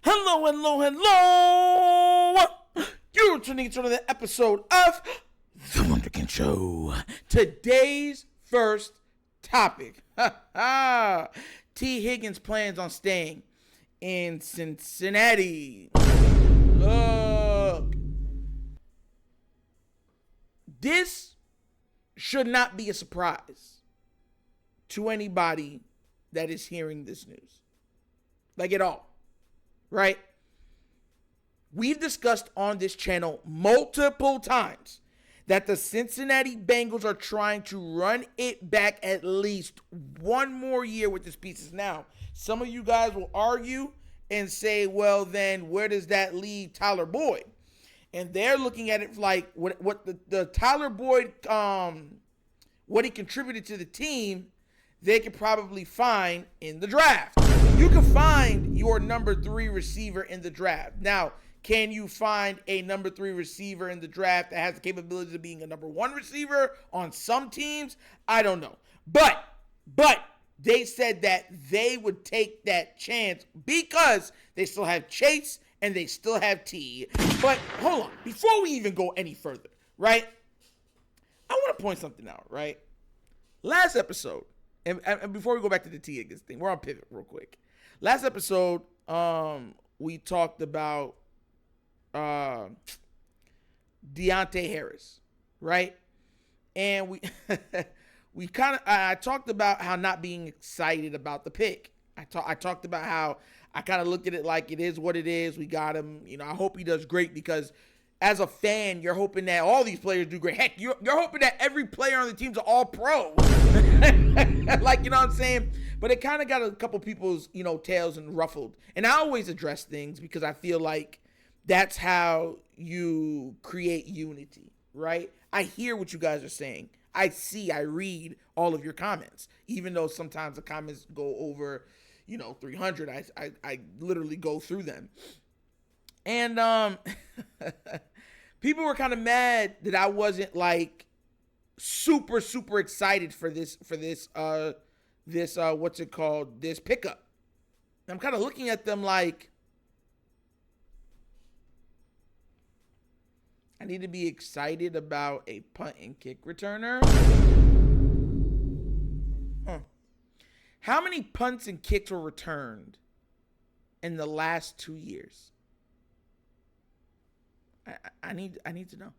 Hello, hello, hello. You're tuning into another episode of The Wunderkind Show. Today's first topic. Tee Higgins plans on staying in Cincinnati. Look. This should not be a surprise to anybody that is hearing this news. Like at all. Right? We've discussed on this channel multiple times that the Cincinnati Bengals are trying to run it back at least one more year with these pieces. Now, some of you guys will argue and say, well, then where does that leave Tyler Boyd? And they're looking at it like what the Tyler Boyd, what he contributed to the team, they could probably find in the draft. You can find your number 3 receiver in the draft. Now, can you find a number 3 receiver in the draft that has the capabilities of being a number 1 receiver on some teams? I don't know. But they said that they would take that chance because they still have Chase and they still have T. But hold on, before we even go any further, right? I want to point something out, right? Last episode, and before we go back to the Tee Higgins thing, we're on pivot real quick. Last episode, we talked about Deontay Harris, right? And I talked about how not being excited about the pick. I talked about how I kind of looked at it like it is what it is. We got him. You know, I hope he does great because as a fan, you're hoping that all these players do great. Heck, you're hoping that every player on the team's an all-pro. Like, you know what I'm saying? But it kind of got a couple people's, tails and ruffled. And I always address things because I feel like that's how you create unity, right? I hear what you guys are saying. I read all of your comments. Even though sometimes the comments go over, 300, I literally go through them. And people were kind of mad that I wasn't like super, super excited for this this pickup. I'm kind of looking at them like I need to be excited about a punt and kick returner. How many punts and kicks were returned in the last 2 years? I need to know.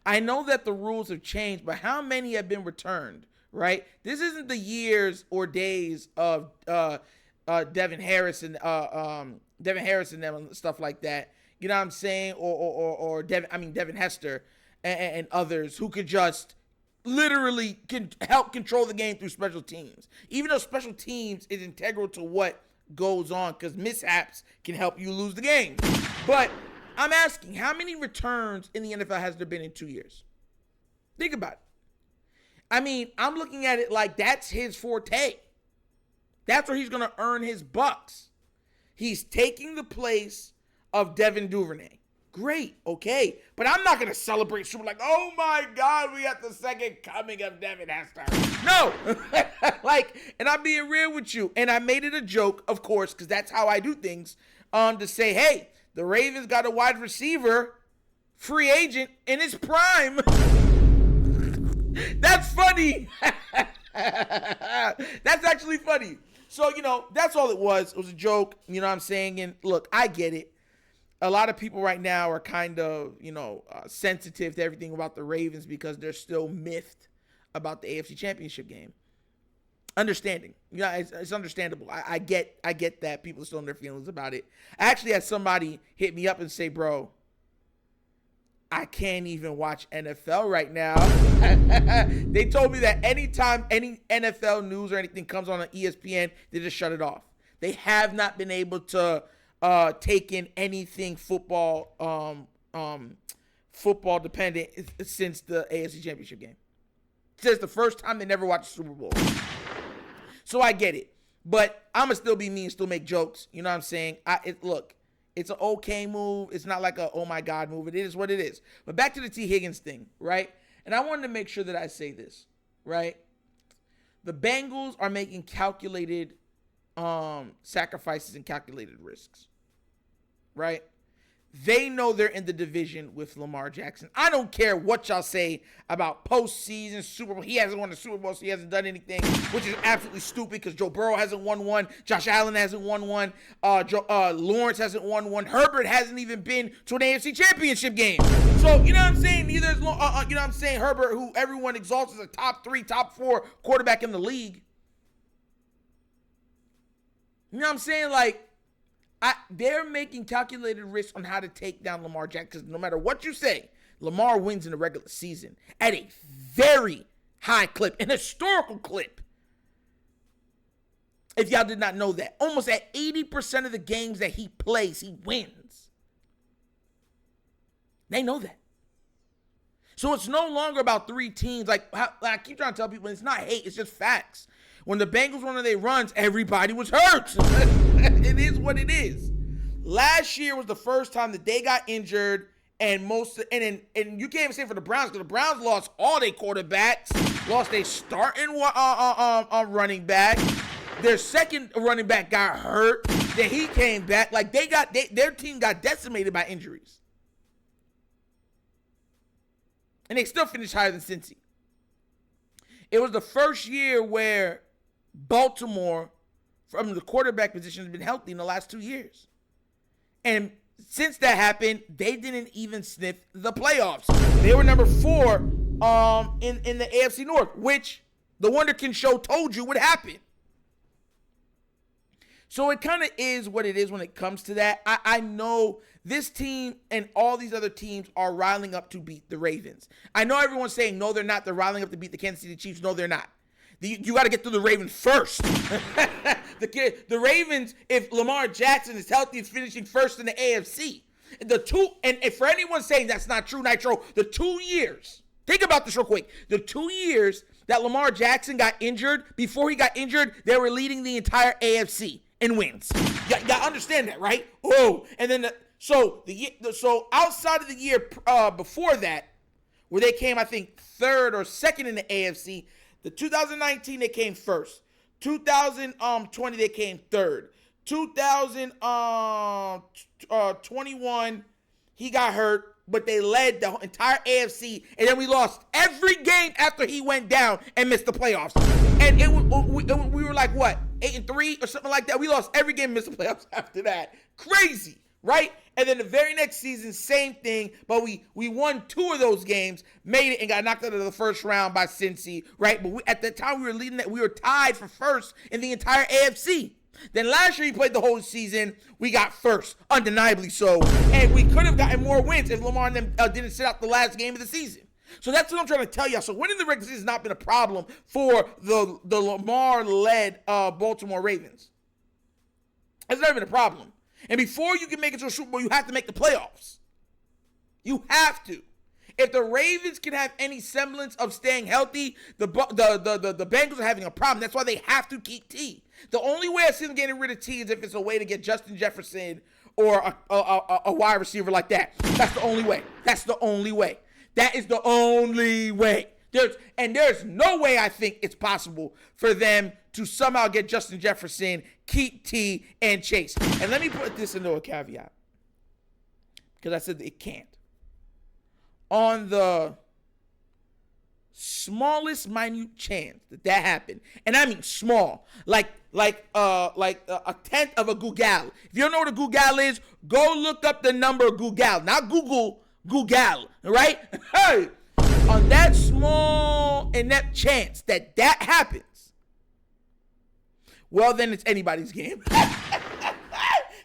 I know that the rules have changed, but how many have been returned, right? This isn't the years or days of Devin Harris and them and stuff like that. You know what I'm saying? Or Devin Hester and others who could just literally can help control the game through special teams. Even though special teams is integral to what goes on because mishaps can help you lose the game. But I'm asking, how many returns in the NFL has there been in 2 years? Think about it. I mean, I'm looking at it like that's his forte. That's where he's going to earn his bucks. He's taking the place of Devin Duvernay. Great, okay. But I'm not going to celebrate super like, oh my God, we got the second coming of Devin Hester. No. And I'm being real with you. And I made it a joke, of course, because that's how I do things, to say, hey, the Ravens got a wide receiver, free agent, in his prime. That's funny. That's actually funny. So, that's all it was. It was a joke. You know what I'm saying? And look, I get it. A lot of people right now are kind of, sensitive to everything about the Ravens because they're still miffed about the AFC Championship game. Understanding. It's understandable. I get that people are still in their feelings about it. I actually had somebody hit me up and say, bro, I can't even watch NFL right now. They told me that anytime any NFL news or anything comes on ESPN, they just shut it off. They have not been able to take in anything football dependent since the AFC Championship game. Since the first time they never watched the Super Bowl. So I get it. But I'm going to still be me and still make jokes. You know what I'm saying? Look, it's an okay move. It's not like a oh my God move. It is what it is. But back to the Tee Higgins thing, right? And I wanted to make sure that I say this, right? The Bengals are making calculated sacrifices and calculated risks, right? They know they're in the division with Lamar Jackson. I don't care what y'all say about postseason, Super Bowl. He hasn't won the Super Bowl, so he hasn't done anything, which is absolutely stupid because Joe Burrow hasn't won one. Josh Allen hasn't won one. Lawrence hasn't won one. Herbert hasn't even been to an AFC Championship game. So, you know what I'm saying? Neither is, you know what I'm saying? Herbert, who everyone exalts as a top 3, top 4 quarterback in the league. You know what I'm saying? Like, they're making calculated risks on how to take down Lamar Jackson because no matter what you say, Lamar wins in the regular season at a very high clip, an historical clip. If y'all did not know that, almost at 80% of the games that he plays, he wins. They know that. So it's no longer about 3 teams. Like I keep trying to tell people, it's not hate, it's just facts. When the Bengals won their runs, everybody was hurt. It is what it is. Last year was the first time that they got injured, and you can't even say for the Browns because the Browns lost all their quarterbacks, lost their starting running back. Their second running back got hurt. Then he came back. Like their team got decimated by injuries, and they still finished higher than Cincy. It was the first year where Baltimore, from the quarterback position, has been healthy in the last 2 years. And since that happened, they didn't even sniff the playoffs. They were number 4 in the AFC North, which the TheWunderkindShow told you would happen. So it kind of is what it is when it comes to that. I know this team and all these other teams are riling up to beat the Ravens. I know everyone's saying, no, they're not. They're riling up to beat the Kansas City Chiefs. No, they're not. You got to get through the Ravens first. The Ravens, if Lamar Jackson is healthy, is finishing first in the AFC. And for anyone saying that's not true, Nitro, the 2 years, think about this real quick. The 2 years that Lamar Jackson got injured, before he got injured, they were leading the entire AFC in wins. Y'all understand that, right? Oh, and then so outside of the year before that, where they came, I think, 3rd or 2nd in the AFC, the 2019 they came 1st. 2020 they came 3rd. 2021 he got hurt, but they led the entire AFC, and then we lost every game after he went down and missed the playoffs. And we were like, what, 8-3 or something like that? We lost every game and missed the playoffs after that. Crazy, right? And then the very next season, same thing, but we won 2 of those games, made it, and got knocked out of the first round by Cincy, right? But at the time we were leading that, we were tied for first in the entire AFC. Then last year he played the whole season. We got first, undeniably so. And we could have gotten more wins if Lamar and them didn't sit out the last game of the season. So that's what I'm trying to tell y'all. So winning the regular season has not been a problem for the Lamar-led Baltimore Ravens. It's never been a problem. And before you can make it to a Super Bowl, you have to make the playoffs. You have to. If the Ravens can have any semblance of staying healthy, the Bengals are having a problem. That's why they have to keep T. The only way I see them getting rid of T is if it's a way to get Justin Jefferson or a wide receiver like that. That's the only way. That's the only way. That is the only way. There's no way I think it's possible for them to somehow get Justin Jefferson, keep T, and Chase. And let me put this into a caveat, because I said it can't. On the smallest minute chance that happened, and I mean small, like a tenth of a Google. If you don't know what a Google is, go look up the number Google, not Google, right? Hey, on that small inept chance that happens, well, then it's anybody's game. Because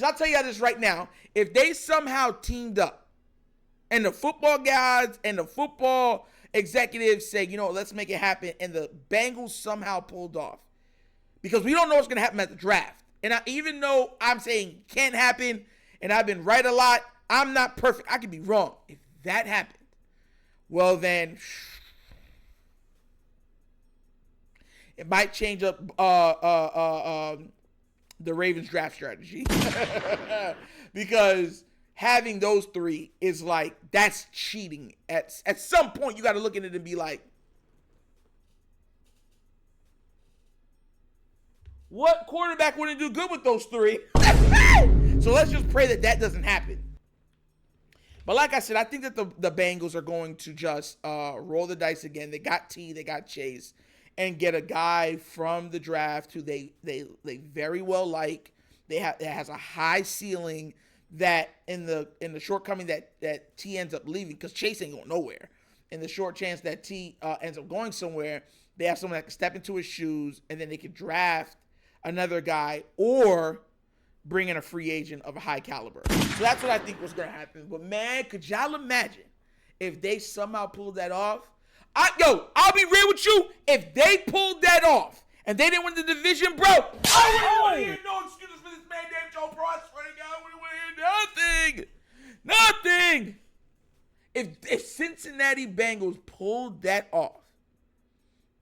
I'll tell you this right now, if they somehow teamed up, and the football guys and the football executives say, let's make it happen, and the Bengals somehow pulled off, because we don't know what's going to happen at the draft. And even though I'm saying can't happen, and I've been right a lot, I'm not perfect. I could be wrong. If that happened, well then, it might change up the Ravens draft strategy. Because having those 3 is like, that's cheating. At some point, you got to look at it and be like, What quarterback wouldn't do good with those three? So let's just pray that doesn't happen. But like I said, I think that the Bengals are going to just roll the dice again. They got T, they got Chase, and get a guy from the draft who they very well like. That has a high ceiling. That in the shortcoming that T ends up leaving, because Chase ain't going nowhere. In the short chance that T ends up going somewhere, they have someone that can step into his shoes, and then they can draft another guy or bring in a free agent of a high caliber. So that's what I think was going to happen. But man, could y'all imagine if they somehow pulled that off? I'll be real with you. If they pulled that off and they didn't win the division, bro, I wouldn't want to hear no excuses for this man named Joe Bro. I swear to God, I wouldn't want to hear nothing. If Cincinnati Bengals pulled that off,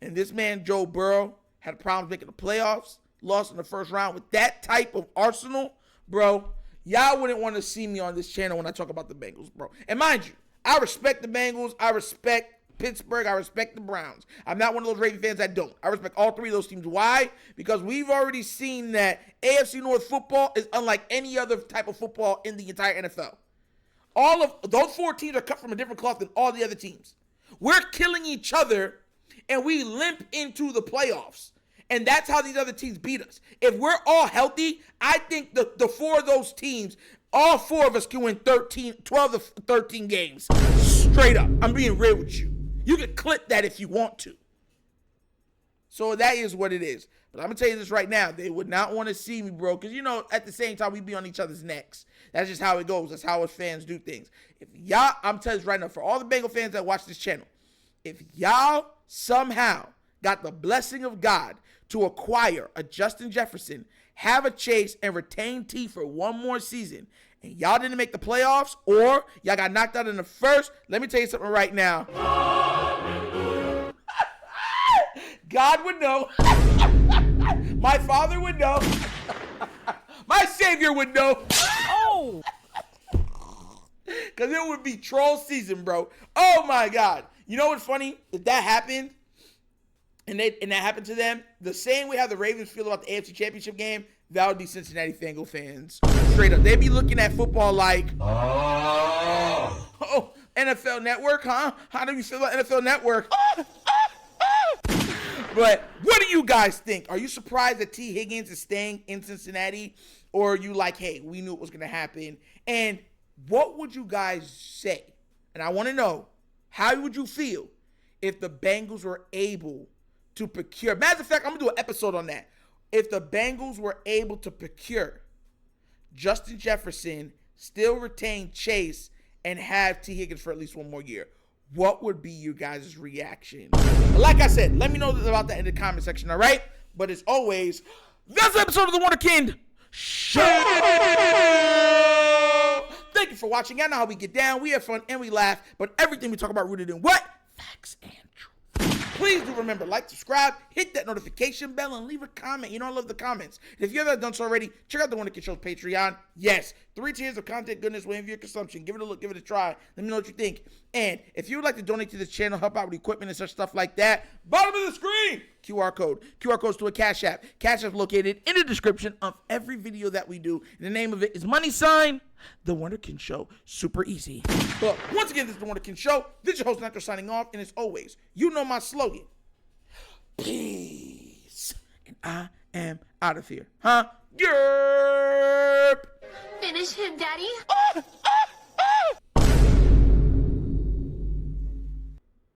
and this man Joe Burrow had problems making the playoffs, lost in the first round with that type of arsenal, bro, y'all wouldn't want to see me on this channel when I talk about the Bengals, bro. And mind you, I respect the Bengals. I respect Pittsburgh. I respect the Browns. I'm not one of those Raven fans that don't. I respect all three of those teams. Why? Because we've already seen that AFC North football is unlike any other type of football in the entire NFL. All of those four teams are cut from a different cloth than all the other teams. We're killing each other, and we limp into the playoffs. And that's how these other teams beat us. If we're all healthy, I think the four of those teams, all four of us can win 12 to 13 games. Straight up. I'm being real with you. You can clip that if you want to. So that is what it is. But I'm going to tell you this right now. They would not want to see me, bro. Because, at the same time, we be on each other's necks. That's just how it goes. That's how us fans do things. If y'all, I'm telling you right now, for all the Bengal fans that watch this channel, if y'all somehow got the blessing of God to acquire a Justin Jefferson, have a Chase, and retain T for one more season, and y'all didn't make the playoffs, or y'all got knocked out in the first, let me tell you something right now. God would know. My Father would know. My Savior would know. Oh! Because it would be troll season, bro. Oh, my God. You know what's funny? If that happened, and that happened to them, the same way how the Ravens feel about the AFC Championship game, that would be Cincinnati Bengal fans. Straight up. They'd be looking at football like, oh, NFL Network, huh? How do you feel about NFL Network? But what do you guys think? Are you surprised that Tee Higgins is staying in Cincinnati? Or are you like, hey, we knew it was going to happen? And what would you guys say? And I want to know, how would you feel if the Bengals were able to procure? Matter of fact, I'm going to do an episode on that. If the Bengals were able to procure Justin Jefferson, still retain Chase, and have Tee Higgins for at least one more year, what would be your guys' reaction? Like I said, let me know about that in the comment section, all right? But as always, that's the episode of The Wunderkind Show. Thank you for watching. I know how we get down. We have fun and we laugh, but everything we talk about rooted in what? Facts and truth. Please do remember, like, subscribe, hit that notification bell, and leave a comment. I love the comments. And if you haven't done so already, check out the Wunderkind Show's Patreon. Yes, 3 tiers of content goodness waiting for your consumption. Give it a look, give it a try. Let me know what you think. And if you would like to donate to this channel, help out with equipment and such stuff like that, bottom of the screen, QR code. QR code's to a Cash App. Cash App located in the description of every video that we do. And the name of it is The Wunderkind Show. Super easy. But once again, this is The Wunderkind Show. This is your host, Nitro, signing off. And as always, you know my slogan. Peace. And I am out of here. Huh? Yerp. Finish him, Daddy.